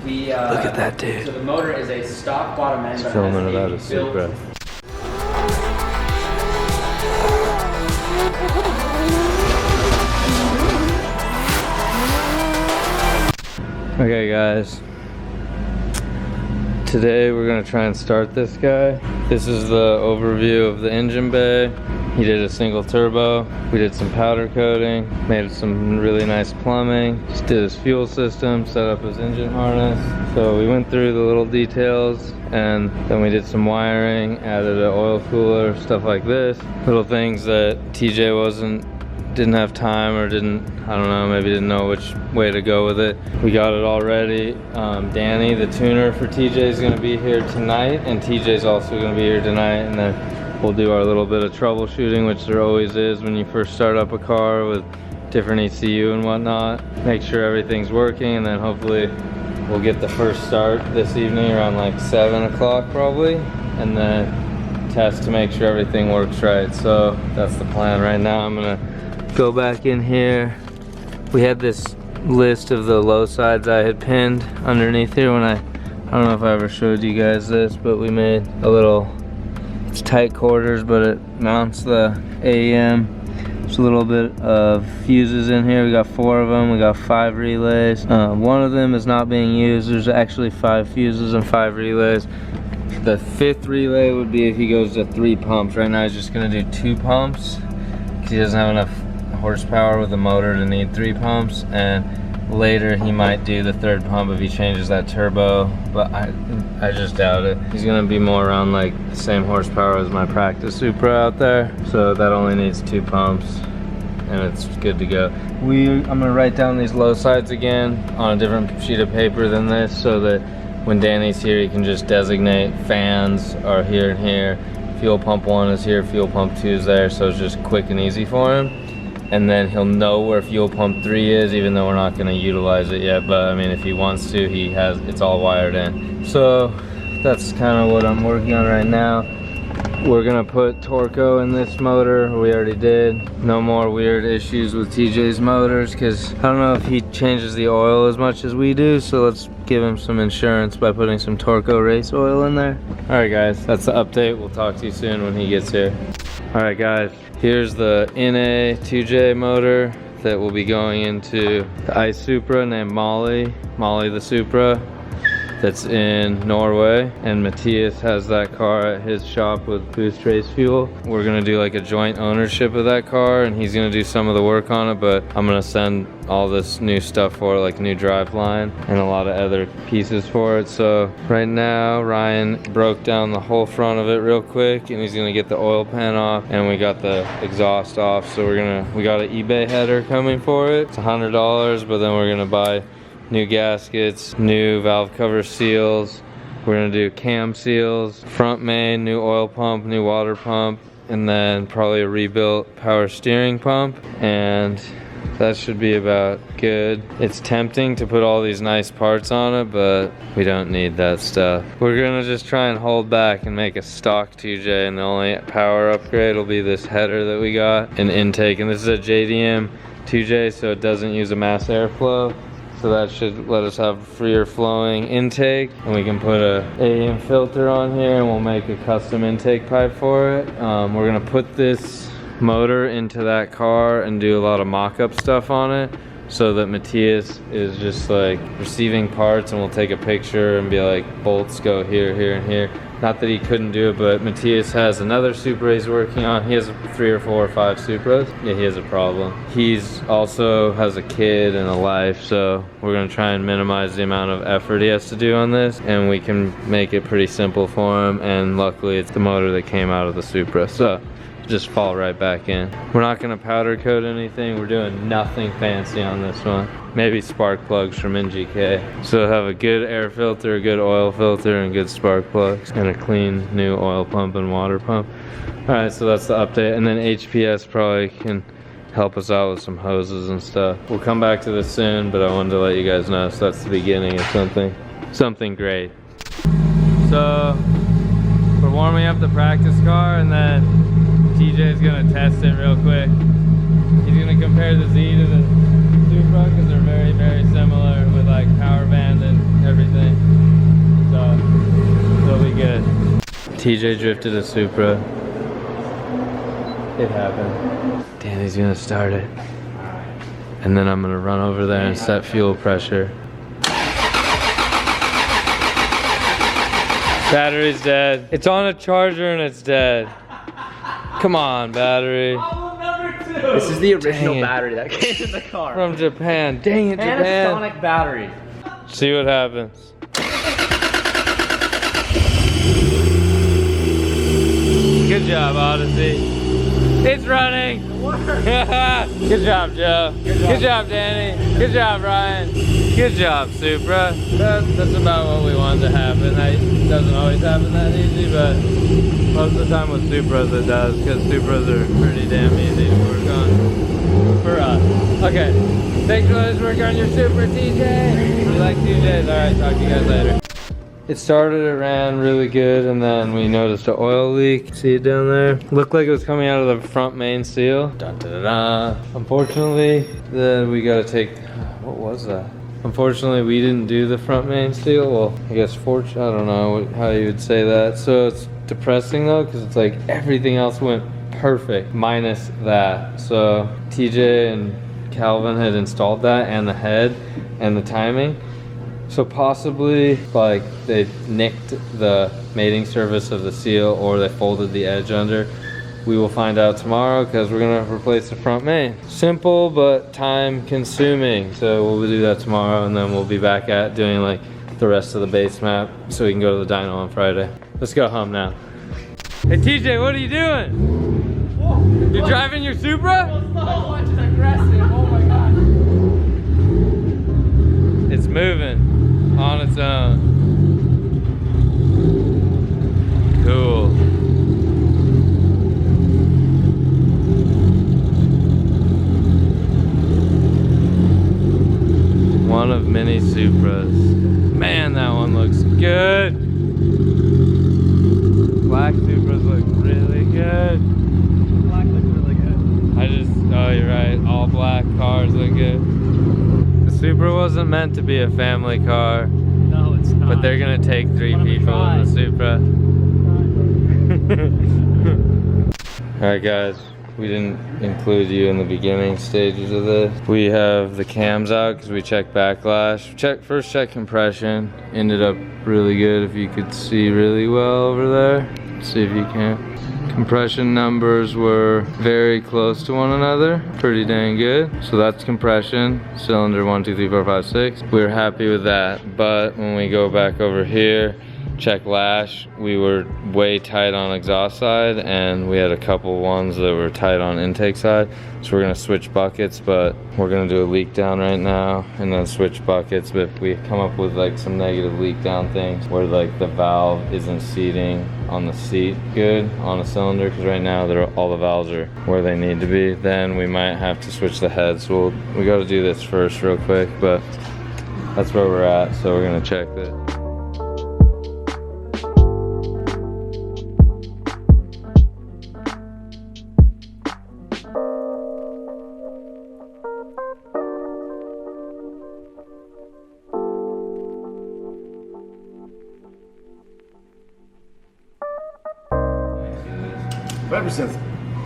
We look at that dude. So the motor is a stock bottom end. He's filming it out of Supra. Okay guys, today we're gonna try and start this guy. This is the overview of the engine bay. He did a single turbo. We did some powder coating, made some really nice plumbing, just did his fuel system, set up his engine harness. So we went through the little details and then we did some wiring, added an oil cooler, stuff like this. Little things that TJ didn't have time or I don't know, maybe didn't know which way to go with it. We got it all ready. Danny, the tuner for TJ, is gonna be here tonight, and TJ's also gonna be here tonight, and then we'll do our little bit of troubleshooting, which there always is when you first start up a car with different ECU and whatnot. Make sure everything's working, and then hopefully we'll get the first start this evening around like 7 o'clock probably, and then test to make sure everything works right. So that's the plan right now. I'm gonna go back in here. We had this list of the low sides I had pinned underneath here when I don't know if I ever showed you guys this, but we made a little, it's tight quarters, but it mounts the AEM. There's a little bit of fuses in here. We got 4 of them. We got 5 relays. One of them is not being used. There's actually 5 fuses and 5 relays. The 5th relay would be if he goes to 3 pumps. Right now he's just gonna do 2 pumps because he doesn't have enough horsepower with the motor to need 3 pumps, and later he might do the 3rd pump if he changes that turbo, but I just doubt it. He's gonna be more around like the same horsepower as my practice Supra out there, so that only needs 2 pumps and it's good to go. I'm gonna write down these low sides again on a different sheet of paper than this, so that when Danny's here he can just designate fans are here and here, fuel pump 1 is here, fuel pump 2 is there, so it's just quick and easy for him. And then he'll know where fuel pump 3 is, even though we're not going to utilize it yet. But I mean, if he wants to, it's all wired in. So that's kind of what I'm working on right now. We're gonna put Torco in this motor. We already did. No more weird issues with TJ's motors, because I don't know if he changes the oil as much as we do, so let's give him some insurance by putting some Torco race oil in there. All right guys, that's the update. We'll talk to you soon when he gets here. All right guys, here's the NA 2J motor that will be going into the ICE Supra named Molly the Supra, that's in Norway, and Matthias has that car at his shop with Boost Race Fuel. We're gonna do like a joint ownership of that car, and he's gonna do some of the work on it, but I'm gonna send all this new stuff for it, like new drive line and a lot of other pieces for it. So right now Ryan broke down the whole front of it real quick, and he's gonna get the oil pan off, and we got the exhaust off. So we got an eBay header coming for it. It's $100, but then we're gonna buy new gaskets, new valve cover seals. We're gonna do cam seals, front main, new oil pump, new water pump, and then probably a rebuilt power steering pump, and that should be about good. It's tempting to put all these nice parts on it, but we don't need that stuff. We're gonna just try and hold back and make a stock 2J, and the only power upgrade will be this header that we got, an intake, and this is a JDM 2J, so it doesn't use a mass airflow. So that should let us have freer flowing intake, and we can put a AEM filter on here, and we'll make a custom intake pipe for it. We're gonna put this motor into that car and do a lot of mock-up stuff on it, so that Matthias is just like receiving parts, and we'll take a picture and be like, bolts go here, here, and here. Not that he couldn't do it, but Matthias has another Supra he's working on. He has 3 or 4 or 5 Supras. Yeah, he has a problem. He's also has a kid and a life, so we're gonna try and minimize the amount of effort he has to do on this, and we can make it pretty simple for him, and luckily it's the motor that came out of the Supra, so just fall right back in. We're not gonna powder coat anything. We're doing nothing fancy on this one. Maybe spark plugs from NGK. So have a good air filter, a good oil filter, and good spark plugs, and a clean new oil pump and water pump. All right, so that's the update. And then HPS probably can help us out with some hoses and stuff. We'll come back to this soon, but I wanted to let you guys know, so that's the beginning of something great. So we're warming up the practice car, and then TJ's gonna test it real quick. He's gonna compare the Z to the Supra, because they're very, very similar with like power band and everything. TJ drifted a Supra. It happened. Danny's gonna start it. And then I'm gonna run over there and set fuel pressure. Battery's dead. It's on a charger and it's dead. Come on, battery. This is the original battery that came in the car. From Japan. Dang it, Japan. Panasonic battery. See what happens. Good job, Odyssey. It's running. Good job, Joe. Good job, Danny. Good job, Ryan. Good job, Supra. That's about what we wanted to happen. It doesn't always happen that easy, but most of the time with Supras it does, because Supras are pretty damn easy to work on for us. Okay, thanks for letting us work on your Supra, TJ. You like TJs? All right, talk to you guys later. It started, it ran really good, and then we noticed an oil leak. See it down there? Looked like it was coming out of the front main seal. Dun, dun, dun, dun. Unfortunately, then we gotta take, what was that? Unfortunately, we didn't do the front main seal. Well, I guess I don't know how you would say that. So it's depressing though, because it's like everything else went perfect, minus that. So TJ and Calvin had installed that, and the head, and the timing. So possibly like they nicked the mating surface of the seal, or they folded the edge under. We will find out tomorrow, because we're gonna replace the front main. Simple but time consuming. So we'll do that tomorrow, and then we'll be back at doing like the rest of the base map so we can go to the dyno on Friday. Let's go home now. Hey TJ, what are you doing? Whoa. You're driving your Supra? Oh, it's aggressive. Oh my god. It's moving on its own. Cool. One of many Supras. Man, that one looks good. Black Supras look really good. Black looks really good. Oh, you're right. All black cars look good. The Supra wasn't meant to be a family car. No, it's not. But they're gonna take 3 people in the Supra. Alright guys, we didn't include you in the beginning stages of this. We have the cams out because we checked backlash. First check compression. Ended up really good, if you could see really well over there. Let's see if you can. Compression numbers were very close to one another, pretty dang good. So that's compression, cylinder 1, 2, 3, 4, 5, 6. We were happy with that, but when we go back over here, check lash, we were way tight on exhaust side, and we had a couple ones that were tight on intake side. So we're gonna switch buckets, but we're gonna do a leak down right now and then switch buckets. But if we come up with like some negative leak down things where like the valve isn't seating on the seat good on a cylinder, because right now all the valves are where they need to be, then we might have to switch the head. So we got to do this first real quick, but that's where we're at. So we're gonna check this. Represents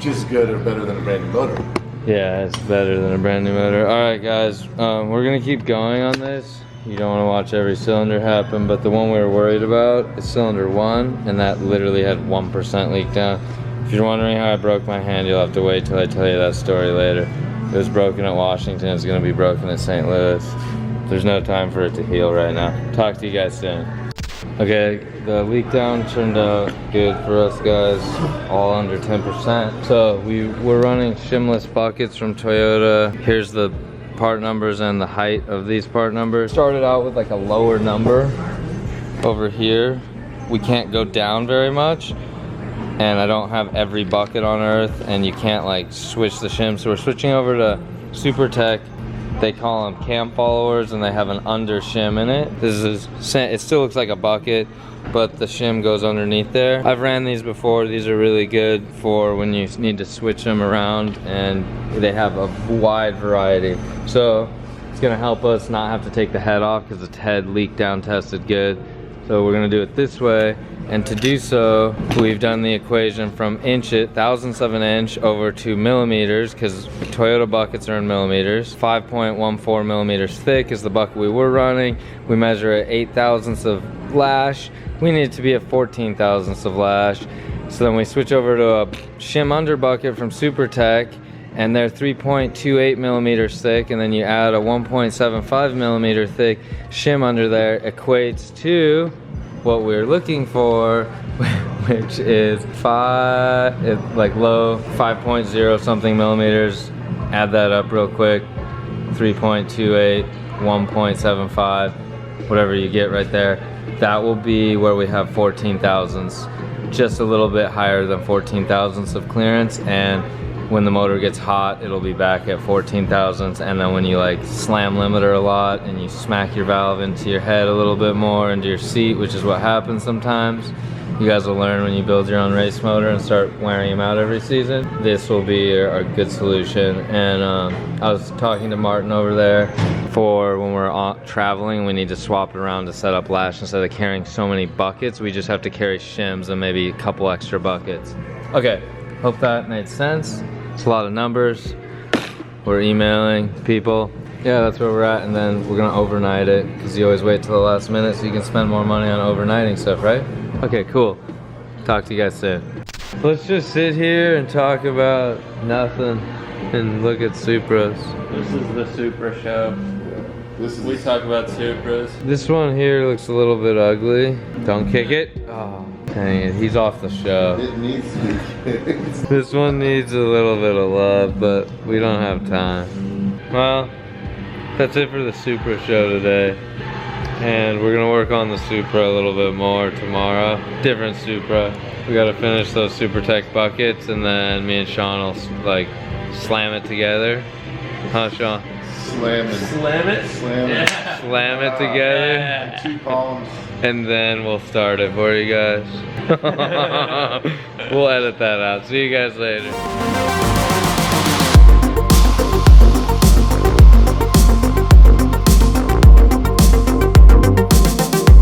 just as good or better than a brand new motor. Yeah, it's better than a brand new motor. All right, guys, we're gonna keep going on this. You don't want to watch every cylinder happen, but the one we were worried about is cylinder 1, and that literally had 1% leak down. If you're wondering how I broke my hand, you'll have to wait till I tell you that story later. It was broken at Washington. It's gonna be broken at St. Louis. There's no time for it to heal right now. Talk to you guys soon. Okay, the leak down turned out good for us guys, all under 10%. So we're running shimless buckets from Toyota. Here's the part numbers and the height of these part numbers. Started out with like a lower number over here. We can't go down very much, and I don't have every bucket on earth, and you can't like switch the shim. So we're switching over to Super Tech. They call them cam followers, and they have an under shim in it. It still looks like a bucket, but the shim goes underneath there. I've ran these before. These are really good for when you need to switch them around, and they have a wide variety. So it's gonna help us not have to take the head off, because the head leak down tested good. So we're gonna do it this way. And to do so, we've done the equation from thousandths of an inch over to millimeters, because Toyota buckets are in millimeters. 5.14 millimeters thick is the bucket we were running. We measure at 8 thousandths of lash. We need it to be at 14 thousandths of lash. So then we switch over to a shim under bucket from Supra, and they're 3.28 millimeters thick, and then you add a 1.75 millimeter thick shim under there, equates to what we're looking for, which is low 5.0 something millimeters. Add that up real quick. 3.28, 1.75, whatever you get right there. That will be where we have 14 thousandths, just a little bit higher than 14 thousandths of clearance. And when the motor gets hot, it'll be back at 14 thousandths. And then when you like slam limiter a lot and you smack your valve into your head a little bit more, into your seat, which is what happens sometimes, you guys will learn when you build your own race motor and start wearing them out every season. This will be a good solution. And I was talking to Martin over there, for when we're traveling, we need to swap it around to set up lash. Instead of carrying so many buckets, we just have to carry shims and maybe a couple extra buckets. Okay, hope that made sense. It's a lot of numbers. We're emailing people. Yeah, that's where we're at, and then we're gonna overnight it, because you always wait till the last minute so you can spend more money on overnighting stuff, right? Okay, cool. Talk to you guys soon. Let's just sit here and talk about nothing and look at Supras. This is the Supra show. We talk about Supras. This one here looks a little bit ugly. Don't kick it. Oh, dang it. He's off the show. It needs to be kicked. This one needs a little bit of love, but we don't have time. Well, that's it for the Supra show today. And we're gonna work on the Supra a little bit more tomorrow. Different Supra. We gotta finish those Supra Tech buckets, and then me and Sean will like slam it together. Huh, Sean? Slam it. Slam it? Slam it. Yeah. Slam it together. Yeah. 2 palms. And then we'll start it for you guys. We'll edit that out. See you guys later.